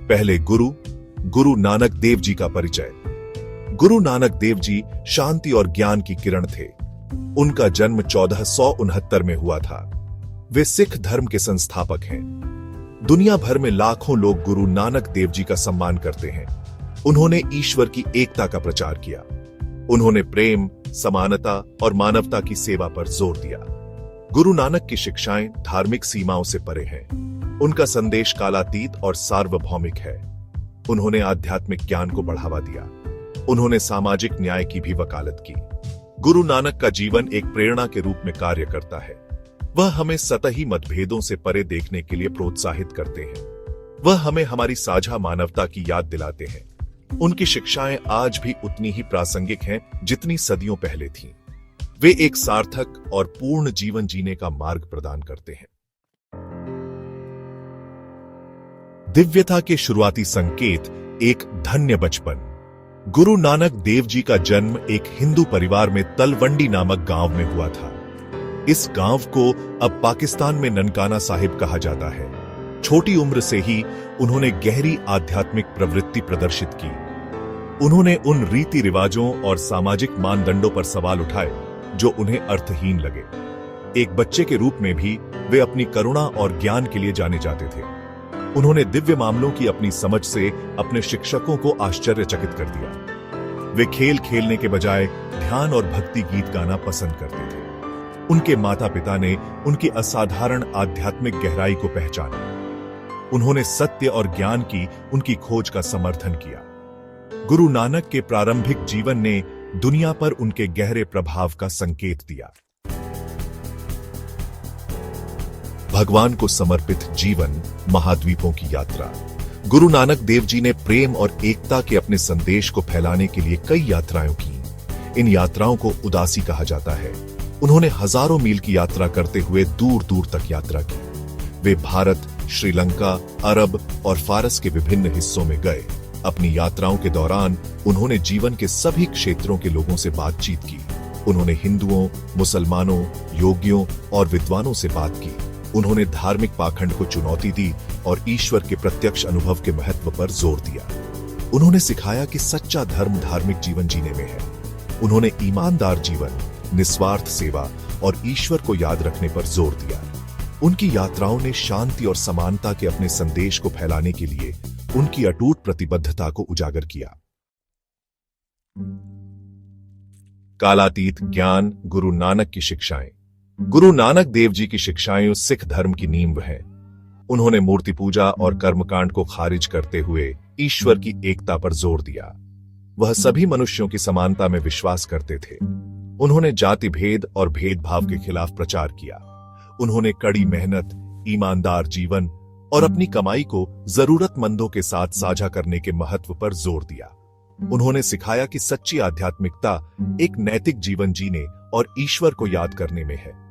पहले गुरु नानक देव जी का परिचय। गुरु नानक देव जी शांति और ज्ञान की किरण थे। उनका जन्म 1469 में हुआ था। वे सिख धर्म के संस्थापक हैं। दुनिया भर में लाखों लोग गुरु नानक देव जी का सम्मान करते हैं। उन्होंने ईश्वर की एकता का प्रचार किया। उन्होंने प्रेम, समानता और मानवता की सेवा पर जोर दिया। गुरु नानक की शिक्षाएं धार्मिक सीमाओं से परे हैं। उनका संदेश कालातीत और सार्वभौमिक है। उन्होंने आध्यात्मिक ज्ञान को बढ़ावा दिया। उन्होंने सामाजिक न्याय की भी वकालत की। गुरु नानक का जीवन एक प्रेरणा के रूप में कार्य करता है। वह हमें सतही मतभेदों से परे देखने के लिए प्रोत्साहित करते हैं। वह हमें हमारी साझा मानवता की याद दिलाते हैं। उनकी शिक्षाएं आज भी उतनी ही प्रासंगिक हैं जितनी सदियों पहले थीं। वे एक सार्थक और पूर्ण जीवन जीने का मार्ग प्रदान करते हैं। दिव्यता के शुरुआती संकेत, एक धन्य बचपन। गुरु नानक देव जी का जन्म एक हिंदू परिवार में तलवंडी नामक गांव में हुआ था। इस गांव को अब पाकिस्तान में ननकाना साहिब कहा जाता है। छोटी उम्र से ही उन्होंने गहरी आध्यात्मिक प्रवृत्ति प्रदर्शित की। उन्होंने उन रीति रिवाजों और सामाजिक मानदंडों पर सवाल उठाए जो उन्हें अर्थहीन लगे। एक बच्चे के रूप में भी वे अपनी करुणा और ज्ञान के लिए जाने जाते थे। उन्होंने दिव्य मामलों की अपनी समझ से अपने शिक्षकों को आश्चर्यचकित कर दिया। वे खेल खेलने के बजाय ध्यान और भक्ति गीत गाना पसंद करते थे। उनके माता पिता ने उनकी असाधारण आध्यात्मिक गहराई को पहचाना। उन्होंने सत्य और ज्ञान की उनकी खोज का समर्थन किया। गुरु नानक के प्रारंभिक जीवन ने दुनिया पर उनके गहरे प्रभाव का संकेत दिया। भगवान को समर्पित जीवन, महाद्वीपों की यात्रा। गुरु नानक देव जी ने प्रेम और एकता के अपने संदेश को फैलाने के लिए कई यात्राएं की। इन यात्राओं को उदासी कहा जाता है। उन्होंने हजारों मील की यात्रा करते हुए दूर दूर तक यात्रा की। वे भारत, श्रीलंका, अरब और फारस के विभिन्न हिस्सों में गए। अपनी यात्राओं के दौरान उन्होंने जीवन के सभी क्षेत्रों के लोगों से बातचीत की। उन्होंने हिंदुओं, मुसलमानों, योगियों और विद्वानों से बात की। उन्होंने धार्मिक पाखंड को चुनौती दी और ईश्वर के प्रत्यक्ष अनुभव के महत्व पर जोर दिया। उन्होंने सिखाया कि सच्चा धर्म धार्मिक जीवन जीने में है। उन्होंने ईमानदार जीवन, निस्वार्थ सेवा और ईश्वर को याद रखने पर जोर दिया। उनकी यात्राओं ने शांति और समानता के अपने संदेश को फैलाने के लिए उनकी अटूट प्रतिबद्धता को उजागर किया। कालातीत ज्ञान, गुरु नानक की शिक्षाएं। गुरु नानक देव जी की शिक्षाएं सिख धर्म की नींव है। उन्होंने मूर्ति पूजा और कर्मकांड को खारिज करते हुए ईश्वर की एकता पर जोर दिया। वह सभी मनुष्यों की समानता में विश्वास करते थे। उन्होंने जाति भेद और भेदभाव के खिलाफ प्रचार किया। उन्होंने कड़ी मेहनत, ईमानदार जीवन और अपनी कमाई को जरूरतमंदों के साथ साझा करने के महत्व पर जोर दिया। उन्होंने सिखाया कि सच्ची आध्यात्मिकता एक नैतिक जीवन जीने और ईश्वर को याद करने में है।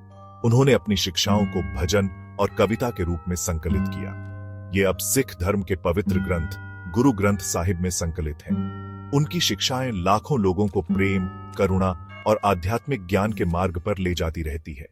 उन्होंने अपनी शिक्षाओं को भजन और कविता के रूप में संकलित किया। ये अब सिख धर्म के पवित्र ग्रंथ गुरु ग्रंथ साहिब में संकलित हैं। उनकी शिक्षाएं लाखों लोगों को प्रेम, करुणा और आध्यात्मिक ज्ञान के मार्ग पर ले जाती रहती है।